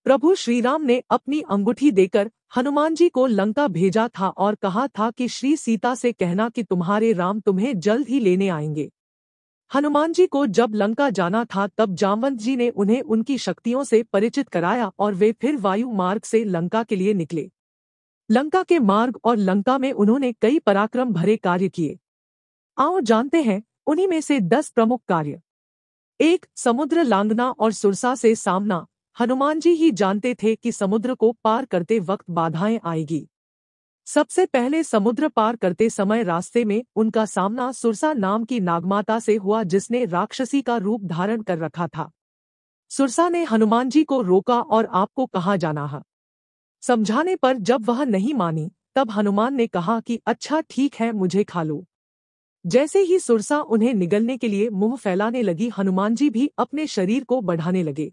प्रभु श्रीराम ने अपनी अंगूठी देकर हनुमान जी को लंका भेजा था और कहा था कि श्री सीता से कहना कि तुम्हारे राम तुम्हें जल्द ही लेने आएंगे। हनुमान जी को जब लंका जाना था तब जामवंत जी ने उन्हें उनकी शक्तियों से परिचित कराया और वे फिर वायु मार्ग से लंका के लिए निकले। लंका के मार्ग और लंका में उन्होंने कई पराक्रम भरे कार्य किए। आओ जानते हैं उन्हीं में से 10 प्रमुख कार्य। 1. समुद्र लांघना और सुरसा से सामना। हनुमान जी ही जानते थे कि समुद्र को पार करते वक्त बाधाएं आएगी। सबसे पहले समुद्र पार करते समय रास्ते में उनका सामना सुरसा नाम की नागमाता से हुआ, जिसने राक्षसी का रूप धारण कर रखा था। सुरसा ने हनुमान जी को रोका और आपको कहाँ जाना है। समझाने पर जब वह नहीं मानी तब हनुमान ने कहा कि अच्छा ठीक है, मुझे खा लो। जैसे ही सुरसा उन्हें निगलने के लिए मुंह फैलाने लगी, हनुमान जी भी अपने शरीर को बढ़ाने लगे।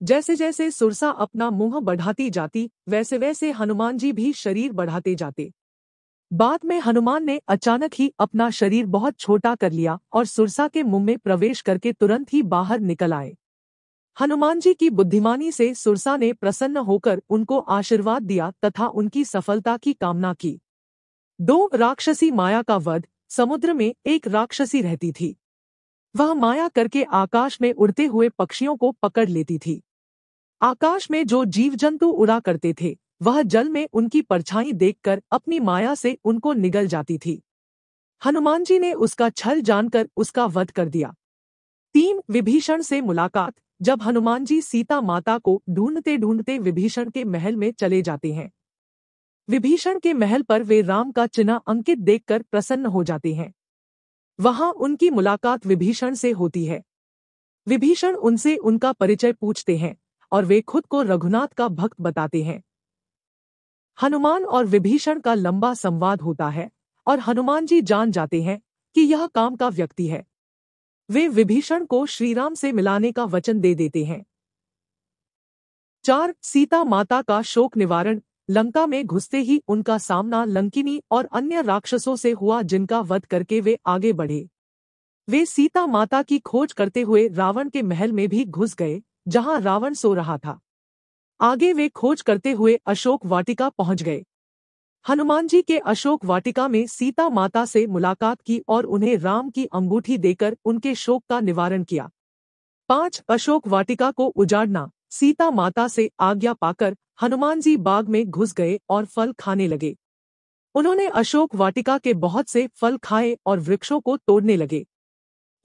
जैसे जैसे सुरसा अपना मुंह बढ़ाती जाती वैसे वैसे हनुमान जी भी शरीर बढ़ाते जाते। बाद में हनुमान ने अचानक ही अपना शरीर बहुत छोटा कर लिया और सुरसा के मुंह में प्रवेश करके तुरंत ही बाहर निकल आए। हनुमान जी की बुद्धिमानी से सुरसा ने प्रसन्न होकर उनको आशीर्वाद दिया तथा उनकी सफलता की कामना की। 2. राक्षसी माया का वध। समुद्र में एक राक्षसी रहती थी। वह माया करके आकाश में उड़ते हुए पक्षियों को पकड़ लेती थी। आकाश में जो जीव जंतु उड़ा करते थे वह जल में उनकी परछाई देखकर अपनी माया से उनको निगल जाती थी। हनुमान जी ने उसका छल जानकर उसका वध कर दिया। 3. विभीषण से मुलाकात। जब हनुमान जी सीता माता को ढूंढते ढूंढते विभीषण के महल में चले जाते हैं। विभीषण के महल पर वे राम का चिन्ह अंकित देखकर प्रसन्न हो जाते हैं। वहां उनकी मुलाकात विभीषण से होती है। विभीषण उनसे उनका परिचय पूछते हैं और वे खुद को रघुनाथ का भक्त बताते हैं। हनुमान और विभीषण का लंबा संवाद होता है और हनुमान जी जान जाते हैं कि यह काम का व्यक्ति है। वे विभीषण को श्रीराम से मिलाने का वचन दे देते हैं। 4. सीता माता का शोक निवारण। लंका में घुसते ही उनका सामना लंकिनी और अन्य राक्षसों से हुआ, जिनका वध करके वे आगे बढ़े। वे सीता माता की खोज करते हुए रावण के महल में भी घुस गए, जहां रावण सो रहा था। आगे वे खोज करते हुए अशोक वाटिका पहुंच गए। हनुमान जी के अशोक वाटिका में सीता माता से मुलाकात की और उन्हें राम की अंगूठी देकर उनके शोक का निवारण किया। 5. अशोक वाटिका को उजाड़ना। सीता माता से आज्ञा पाकर हनुमान जी बाग में घुस गए और फल खाने लगे। उन्होंने अशोक वाटिका के बहुत से फल खाए और वृक्षों को तोड़ने लगे।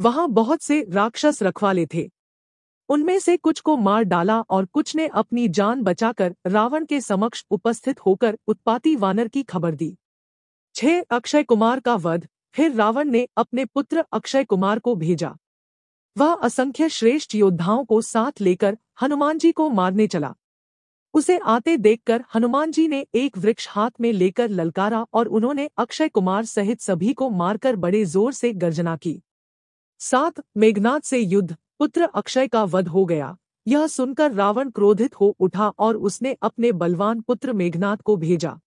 वहां बहुत से राक्षस रखवाले थे। उनमें से कुछ को मार डाला और कुछ ने अपनी जान बचाकर रावण के समक्ष उपस्थित होकर उत्पाती वानर की खबर दी। 6. अक्षय कुमार का वध। फिर रावण ने अपने पुत्र अक्षय कुमार को भेजा। वह असंख्य श्रेष्ठ योद्धाओं को साथ लेकर हनुमान जी को मारने चला। उसे आते देखकर हनुमान जी ने एक वृक्ष हाथ में लेकर ललकारा और उन्होंने अक्षय कुमार सहित सभी को मारकर बड़े जोर से गर्जना की। 7. मेघनाद से युद्ध। पुत्र अक्षय का वध हो गया। यह सुनकर रावण क्रोधित हो उठा और उसने अपने बलवान पुत्र मेघनाद को भेजा।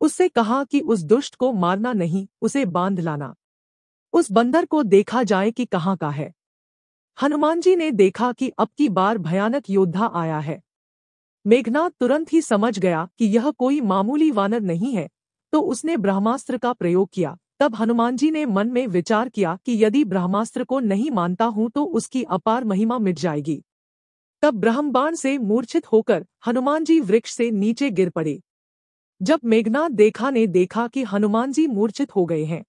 उससे कहा कि उस दुष्ट को मारना नहीं, उसे बांध लाना। उस बंदर को देखा जाए कि कहाँ का है। हनुमान जी ने देखा कि अब की बार भयानक योद्धा आया है। मेघनाद तुरंत ही समझ गया कि यह कोई मामूली वानर नहीं है, तो उसने ब्रह्मास्त्र का प्रयोग किया। तब हनुमान जी ने मन में विचार किया कि यदि ब्रह्मास्त्र को नहीं मानता हूं तो उसकी अपार महिमा मिट जाएगी। तब ब्रह्मबाण से मूर्छित होकर हनुमान जी वृक्ष से नीचे गिर पड़े। जब मेघनाद देखा कि हनुमान जी मूर्छित हो गए हैं,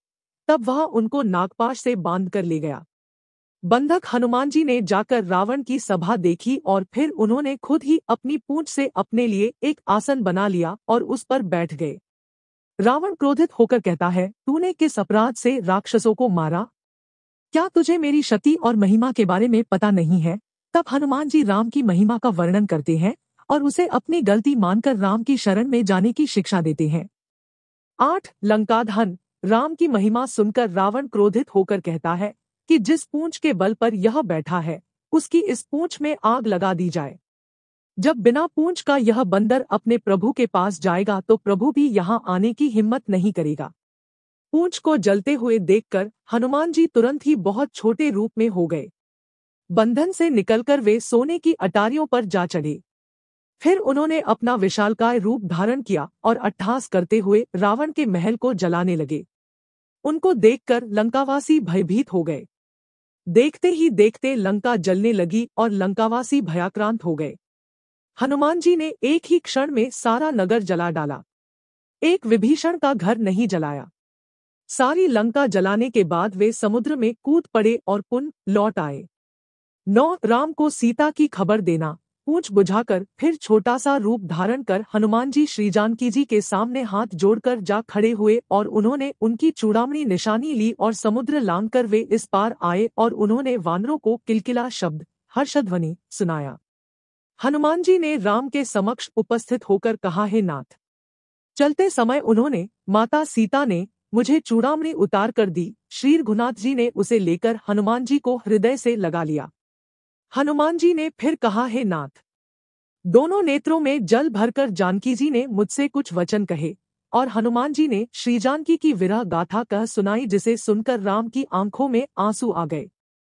तब वह उनको नागपाश से बांध कर ले गया। बंधक हनुमान जी ने जाकर रावण की सभा देखी और फिर उन्होंने खुद ही अपनी पूंछ से अपने लिए एक आसन बना लिया और उस पर बैठ गए। रावण क्रोधित होकर कहता है, तूने किस अपराध से राक्षसों को मारा? क्या तुझे मेरी शक्ति और महिमा के बारे में पता नहीं है? तब हनुमान जी राम की महिमा का वर्णन करते हैं और उसे अपनी गलती मानकर राम की शरण में जाने की शिक्षा देते हैं। 8. लंकादहन। राम की महिमा सुनकर रावण क्रोधित होकर कहता है कि जिस पूंछ के बल पर यह बैठा है उसकी इस पूंछ में आग लगा दी जाए। जब बिना पूंछ का यह बंदर अपने प्रभु के पास जाएगा तो प्रभु भी यहाँ आने की हिम्मत नहीं करेगा। पूंछ को जलते हुए देखकर हनुमान जी तुरंत ही बहुत छोटे रूप में हो गए। बंधन से निकलकर वे सोने की अटारियों पर जा चढ़े। फिर उन्होंने अपना विशालकाय रूप धारण किया और अट्टहास करते हुए रावण के महल को जलाने लगे। उनको देखकर लंकावासी भयभीत हो गए। देखते ही देखते लंका जलने लगी और लंकावासी भयाक्रांत हो गए। हनुमान जी ने एक ही क्षण में सारा नगर जला डाला। एक विभीषण का घर नहीं जलाया। सारी लंका जलाने के बाद वे समुद्र में कूद पड़े और पुनः लौट आए। 9 राम को सीता की खबर देना। पूंछ बुझाकर फिर छोटा सा रूप धारण कर हनुमान जी श्री जानकी जी के सामने हाथ जोड़कर जा खड़े हुए और उन्होंने उनकी चूड़ामणि निशानी ली और समुद्र लांघकर वे इस पार आए और उन्होंने वानरों को किलकिला शब्द हर्षध्वनि सुनाया। हनुमान जी ने राम के समक्ष उपस्थित होकर कहा, हे नाथ। चलते समय उन्होंने, माता सीता ने मुझे चूड़ामणि उतार कर दी। श्री रघुनाथ जी ने उसे लेकर हनुमान जी को हृदय से लगा लिया। हनुमान जी ने फिर कहा, हे नाथ। दोनों नेत्रों में जल भरकर जानकी जी ने मुझसे कुछ वचन कहे और हनुमान जी ने श्री जानकी की विरह गाथा कह सुनाई, जिसे सुनकर राम की आंखों में आंसू आ गए।